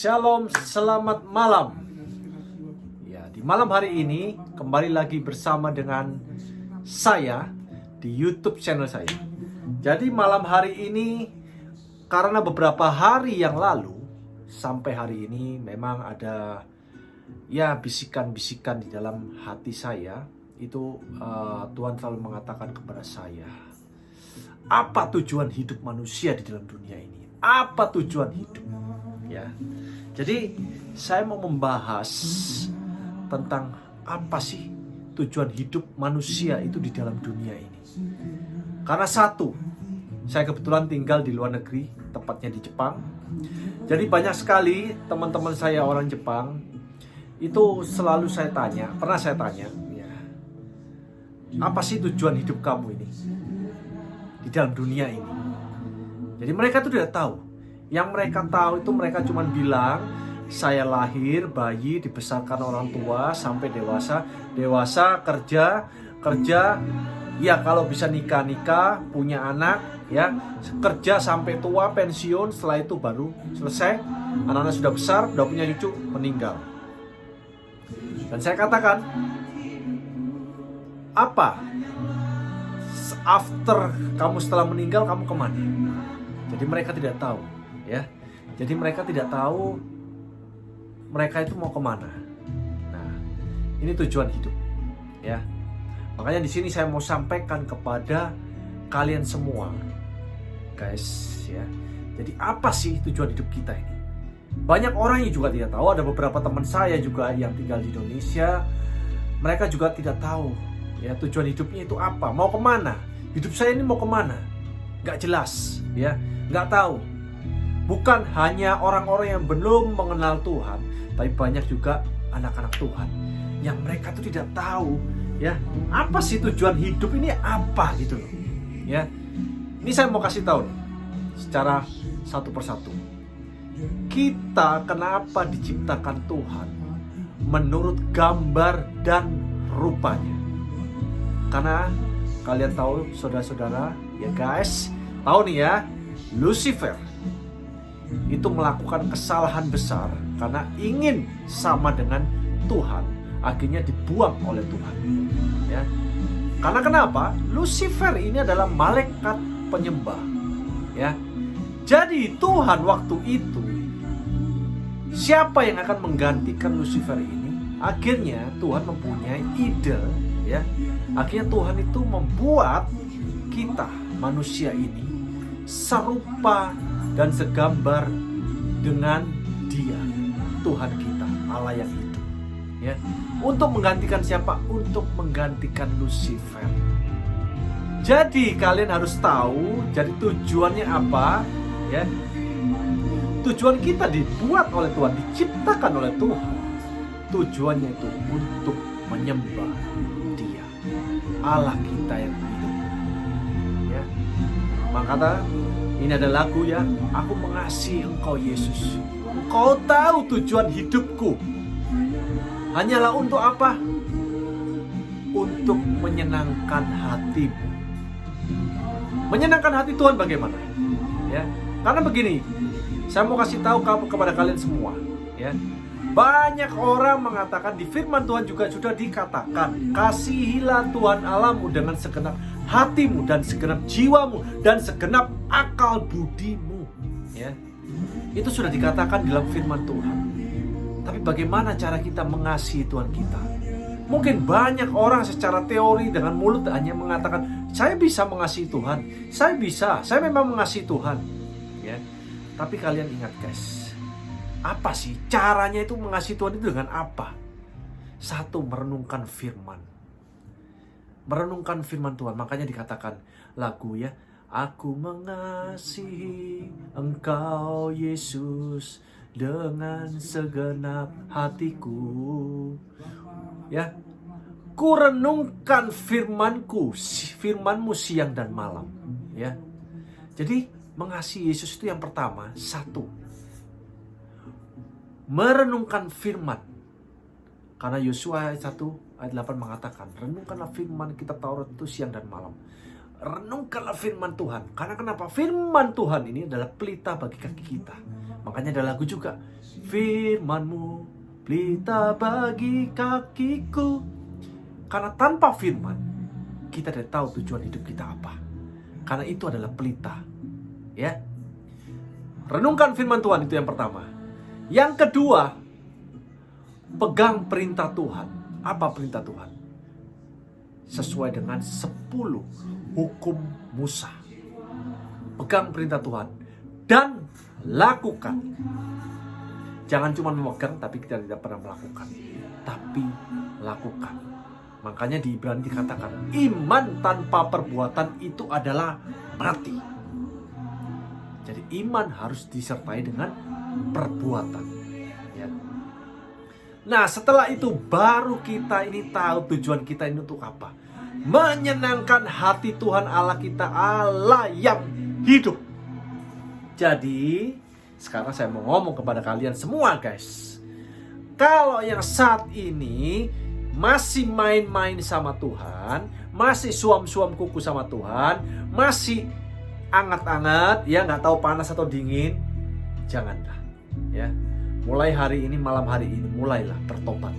Shalom, selamat malam. Ya, di malam hari ini kembali lagi bersama dengan saya di YouTube channel saya. Jadi malam hari ini karena beberapa hari yang lalu sampai hari ini memang ada ya bisikan-bisikan di dalam hati saya. Itu Tuhan selalu mengatakan kepada saya, apa tujuan hidup manusia di dalam dunia ini? Apa tujuan hidup? Ya. Jadi saya mau membahas tentang apa sih tujuan hidup manusia itu di dalam dunia ini. Karena satu, saya kebetulan tinggal di luar negeri, tepatnya di Jepang. Jadi banyak sekali teman-teman saya orang Jepang itu selalu pernah saya tanya, ya, apa sih tujuan hidup kamu ini di dalam dunia ini? Jadi mereka tuh tidak tahu. Yang mereka tahu itu mereka cuma bilang, saya lahir bayi dibesarkan orang tua sampai dewasa kerja, ya kalau bisa nikah, punya anak, ya kerja sampai tua pensiun, setelah itu baru selesai, anak-anak sudah besar, sudah punya cucu, meninggal. Dan saya katakan, apa after kamu setelah meninggal kamu kemana? Jadi mereka tidak tahu. Ya, jadi mereka tidak tahu mereka itu mau kemana. Nah, ini tujuan hidup, ya. Makanya di sini saya mau sampaikan kepada kalian semua, guys, ya. Jadi apa sih tujuan hidup kita ini? Banyak orang yang juga tidak tahu. Ada beberapa teman saya juga yang tinggal di Indonesia, mereka juga tidak tahu, ya, tujuan hidupnya itu apa, mau kemana? Hidup saya ini mau kemana? Gak jelas, ya, gak tahu. Bukan hanya orang-orang yang belum mengenal Tuhan, tapi banyak juga anak-anak Tuhan yang mereka tuh tidak tahu, ya, apa sih tujuan hidup ini apa gitu loh. Ya. Ini saya mau kasih tahu nih, secara satu persatu. Kita kenapa diciptakan Tuhan menurut gambar dan rupanya? Karena kalian tahu, saudara-saudara, ya guys, tahu nih ya, Lucifer itu melakukan kesalahan besar karena ingin sama dengan Tuhan, akhirnya dibuang oleh Tuhan, ya. Karena kenapa? Lucifer ini adalah malaikat penyembah, ya. Jadi Tuhan waktu itu, siapa yang akan menggantikan Lucifer ini? Akhirnya Tuhan mempunyai ide, ya. Akhirnya Tuhan itu membuat kita manusia ini serupa dan segambar dengan Dia, Tuhan kita, Allah yang hidup, ya. Untuk menggantikan siapa? Untuk menggantikan Lucifer. Jadi kalian harus tahu, jadi tujuannya apa, ya. Tujuan kita dibuat oleh Tuhan, diciptakan oleh Tuhan. Tujuannya itu untuk menyembah Dia, Allah kita yang hidup, ya. Maka ini ada lagu, ya, aku mengasihi Engkau Yesus. Engkau tahu tujuan hidupku hanyalah untuk apa? Untuk menyenangkan hatimu. Menyenangkan hati Tuhan bagaimana? Ya, karena begini, saya mau kasih tahu kepada kalian semua, ya. Banyak orang mengatakan, di firman Tuhan juga sudah dikatakan, kasihilah Tuhan Allahmu dengan segenap hatimu dan segenap jiwamu dan segenap akal budimu, ya. Itu sudah dikatakan dalam firman Tuhan. Tapi bagaimana cara kita mengasihi Tuhan kita? Mungkin banyak orang secara teori dengan mulut hanya mengatakan, saya bisa mengasihi Tuhan, saya memang mengasihi Tuhan, ya. Tapi kalian ingat, guys, apa sih caranya itu mengasihi Tuhan itu dengan apa? Satu, merenungkan firman. Merenungkan firman Tuhan. Makanya dikatakan lagu, ya, aku mengasihi Engkau Yesus dengan segenap hatiku, ya. Ku renungkan firmanmu siang dan malam, ya. Jadi mengasihi Yesus itu yang pertama, satu, merenungkan firman. Karena Yosua ayat 1 ayat 8 mengatakan, renungkanlah firman kitab Taurat itu siang dan malam. Renungkanlah firman Tuhan. Karena kenapa? Firman Tuhan ini adalah pelita bagi kaki kita. Makanya ada lagu juga, firman-Mu pelita bagi kakiku. Karena tanpa firman, kita tidak tahu tujuan hidup kita apa. Karena itu adalah pelita. Ya. Renungkan firman Tuhan, itu yang pertama. Yang kedua, pegang perintah Tuhan. Apa perintah Tuhan? Sesuai dengan 10 hukum Musa. Pegang perintah Tuhan dan lakukan. Jangan cuma memegang tapi kita tidak pernah melakukan. Tapi lakukan. Makanya di Ibrani dikatakan, iman tanpa perbuatan itu adalah mati. Jadi iman harus disertai dengan perbuatan. Ya. Nah, setelah itu baru kita ini tahu tujuan kita ini untuk apa. Menyenangkan hati Tuhan Allah kita, Allah yang hidup. Jadi, sekarang saya mau ngomong kepada kalian semua, guys. Kalau yang saat ini masih main-main sama Tuhan, masih suam-suam kuku sama Tuhan, masih anget-anget, ya nggak tahu panas atau dingin, janganlah. Ya, mulai hari ini, malam hari ini, mulailah bertobat.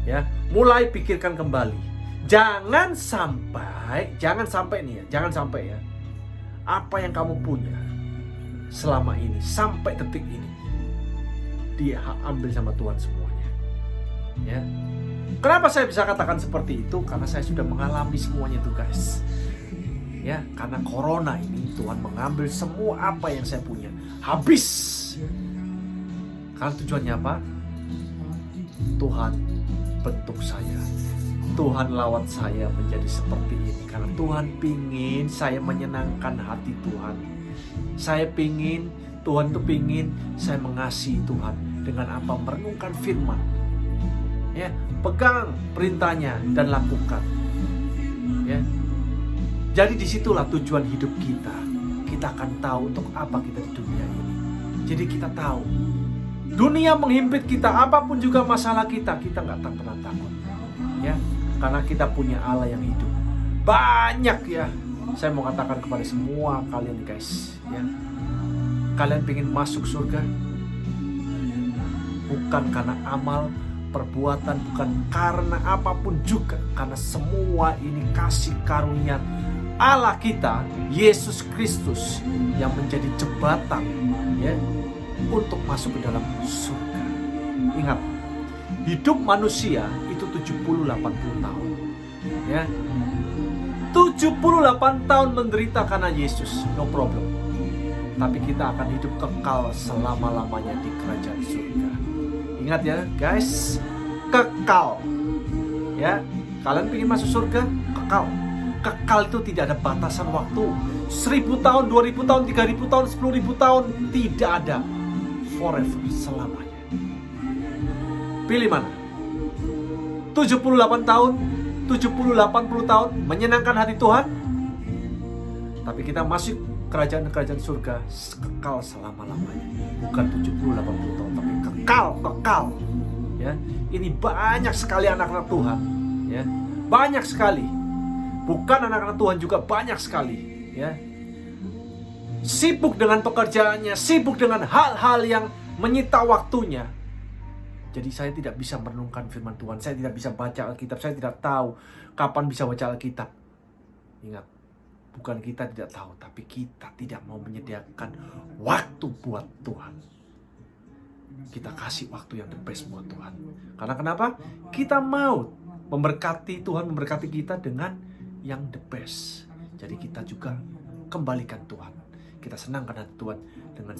Ya, mulai pikirkan kembali. Jangan sampai nih ya, jangan sampai ya. Apa yang kamu punya selama ini sampai detik ini dia ambil sama Tuhan semuanya. Ya. Kenapa saya bisa katakan seperti itu? Karena saya sudah mengalami semuanya itu, guys. Ya, karena corona ini Tuhan mengambil semua apa yang saya punya. Habis. Karena tujuannya apa? Tuhan bentuk saya. Tuhan lawat saya menjadi seperti ini. Karena Tuhan pingin saya menyenangkan hati Tuhan. Saya pingin, Tuhan tuh pingin saya mengasihi Tuhan. Dengan apa? Merenungkan firman. Ya, pegang perintahnya dan lakukan. Ya. Jadi disitulah tujuan hidup kita. Kita akan tahu untuk apa kita di dunia ini. Jadi kita tahu dunia menghimpit kita, apapun juga masalah kita nggak pernah takut. Ya, karena kita punya Allah yang hidup. Banyak ya. Saya mau katakan kepada semua kalian, guys. Ya, kalian pengen masuk surga? Bukan karena amal, perbuatan, bukan karena apapun juga, karena semua ini kasih karunia Allah kita, Yesus Kristus, yang menjadi jembatan ya untuk masuk ke dalam surga. Ingat, hidup manusia itu 70-80 tahun. Ya. 78 tahun menderita karena Yesus, no problem. Tapi kita akan hidup kekal selama-lamanya di kerajaan surga. Ingat ya guys, kekal. Ya, kalian ingin masuk surga? Kekal. Kekal itu tidak ada batasan waktu. 1000 tahun, 2000 tahun, 3000 tahun, 10.000 tahun, tidak ada. Forever, selamanya. Pilih mana? 78 tahun, 70-80 tahun, menyenangkan hati Tuhan. Tapi kita masuk kerajaan surga kekal selama-lamanya. Bukan 70-80 tahun, tapi kekal. Ya, ini banyak sekali anak-anak Tuhan. Ya, banyak sekali. Bukan anak-anak Tuhan juga banyak sekali. Ya, sibuk dengan pekerjaannya, sibuk dengan hal-hal yang menyita waktunya. Jadi saya tidak bisa merenungkan firman Tuhan. Saya tidak bisa baca Alkitab. Saya tidak tahu kapan bisa baca Alkitab. Ingat, bukan kita tidak tahu, tapi kita tidak mau menyediakan waktu buat Tuhan. Kita kasih waktu yang the best buat Tuhan. Karena kenapa? Kita mau memberkati Tuhan, memberkati kita dengan yang the best. Jadi kita juga kembalikan Tuhan. Kita senangkan hati Tuhan dengan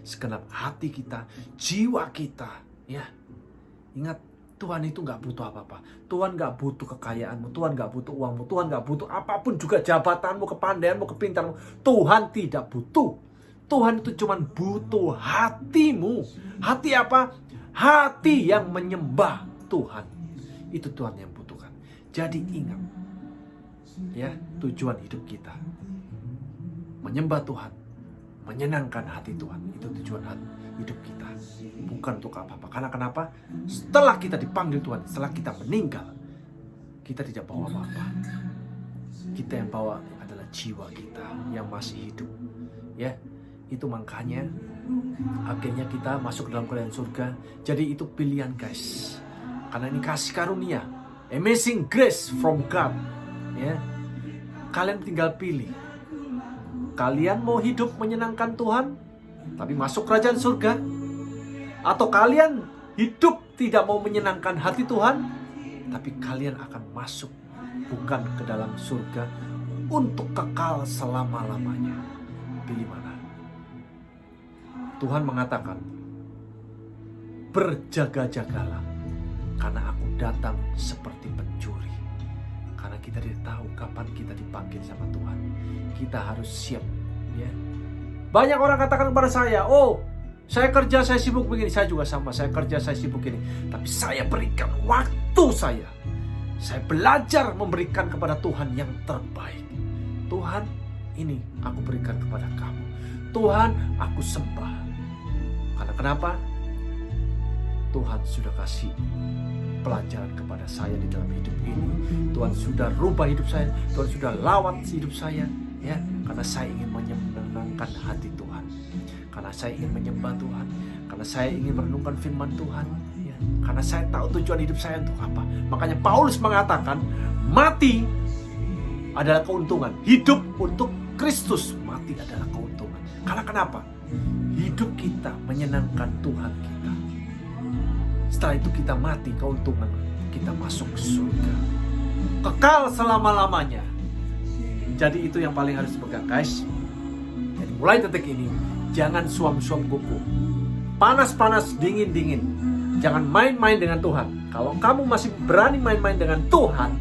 segenap hati kita, jiwa kita. Ya, ingat, Tuhan itu gak butuh apa-apa. Tuhan gak butuh kekayaanmu, Tuhan gak butuh uangmu, Tuhan gak butuh apapun juga, jabatanmu, kepandaianmu, kepintaranmu. Tuhan tidak butuh. Tuhan itu cuma butuh hatimu. Hati apa? Hati yang menyembah Tuhan. Itu Tuhan yang butuhkan. Jadi ingat, ya, tujuan hidup kita menyembah Tuhan, menyenangkan hati Tuhan. Itu tujuan hidup kita, bukan untuk apa-apa. Karena kenapa? Setelah kita dipanggil Tuhan, setelah kita meninggal, kita tidak bawa apa-apa. Kita yang bawa adalah jiwa kita yang masih hidup. Ya, itu makanya Akhirnya kita masuk dalam kerajaan surga. Jadi itu pilihan guys. Karena ini kasih karunia, amazing grace from God. Ya, kalian tinggal pilih. Kalian mau hidup menyenangkan Tuhan, tapi masuk kerajaan surga, atau kalian hidup tidak mau menyenangkan hati Tuhan, tapi kalian akan masuk bukan ke dalam surga untuk kekal selama-lamanya. Pilih mana? Tuhan mengatakan, berjaga-jagalah, karena aku datang seperti pencuri. Karena kita tidak tahu kapan kita dipanggil sama Tuhan. Kita harus siap, ya. Banyak orang katakan kepada saya, oh, saya kerja, saya sibuk begini. Saya juga sama, saya kerja, saya sibuk begini. Tapi saya berikan waktu saya. Saya belajar memberikan kepada Tuhan yang terbaik. Tuhan, ini aku berikan kepada kamu. Tuhan, aku sembah. Karena kenapa? Tuhan sudah kasih pelajaran kepada saya di dalam hidup ini. Tuhan sudah rubah hidup saya. Tuhan sudah lawat hidup saya, ya. Karena saya ingin menyenangkan hati Tuhan. Karena saya ingin menyembah Tuhan. Karena saya ingin merenungkan firman Tuhan, ya. Karena saya tahu tujuan hidup saya untuk apa. Makanya Paulus mengatakan, mati adalah keuntungan. Hidup untuk Kristus, mati adalah keuntungan. Karena kenapa? Hidup kita menyenangkan Tuhan kita. Setelah itu kita mati, keuntungan kita masuk ke surga, kekal selama-lamanya. Jadi itu yang paling harus dipegang guys. Jadi mulai detik ini, jangan suam-suam kuku, panas-panas, dingin-dingin. Jangan main-main dengan Tuhan. Kalau kamu masih berani main-main dengan Tuhan,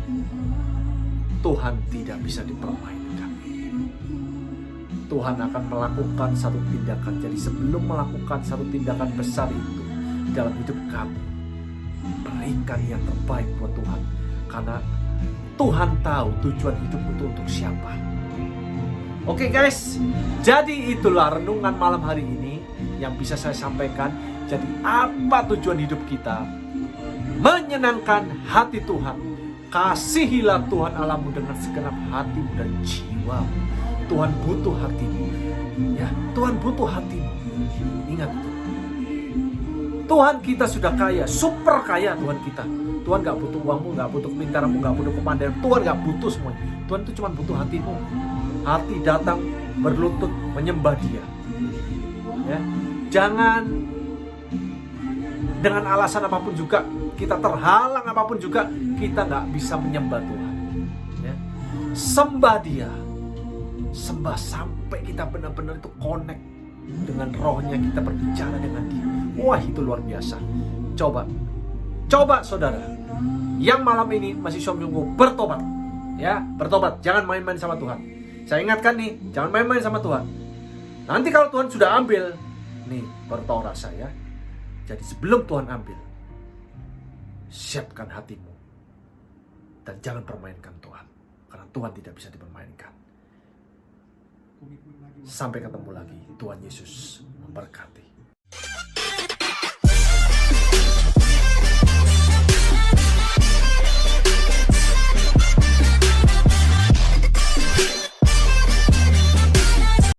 Tuhan tidak bisa dipermainkan. Tuhan akan melakukan satu tindakan. Jadi sebelum melakukan satu tindakan besar itu dalam hidup kamu, berikan yang terbaik buat Tuhan. Karena Tuhan tahu tujuan hidup itu untuk siapa. Oke guys, jadi itulah renungan malam hari ini yang bisa saya sampaikan. Jadi apa tujuan hidup kita? Menyenangkan hati Tuhan. Kasihilah Tuhan Allahmu dengan segenap hatimu dan jiwamu. Tuhan butuh hatimu, ya. Tuhan butuh hatimu. Ingat, Tuhan kita sudah kaya, super kaya Tuhan kita. Tuhan gak butuh uangmu, gak butuh kepintaranmu, gak butuh kepandaian. Tuhan gak butuh semuanya. Tuhan itu cuma butuh hatimu. Hati datang berlutut menyembah Dia, ya. Jangan dengan alasan apapun juga, kita terhalang apapun juga, kita gak bisa menyembah Tuhan, ya. Sembah Dia. Sembah sampai kita benar-benar itu connect dengan rohnya, kita berbicara dengan Dia. Wah, itu luar biasa. Coba saudara yang malam ini masih sungguh bertobat, ya, bertobat. Jangan main-main sama Tuhan. Saya ingatkan nih, jangan main-main sama Tuhan. Nanti kalau Tuhan sudah ambil, nih bertobat saya. Jadi sebelum Tuhan ambil, siapkan hatimu dan jangan permainkan Tuhan, karena Tuhan tidak bisa dipermainkan. Sampai ketemu lagi. Tuhan Yesus memberkati.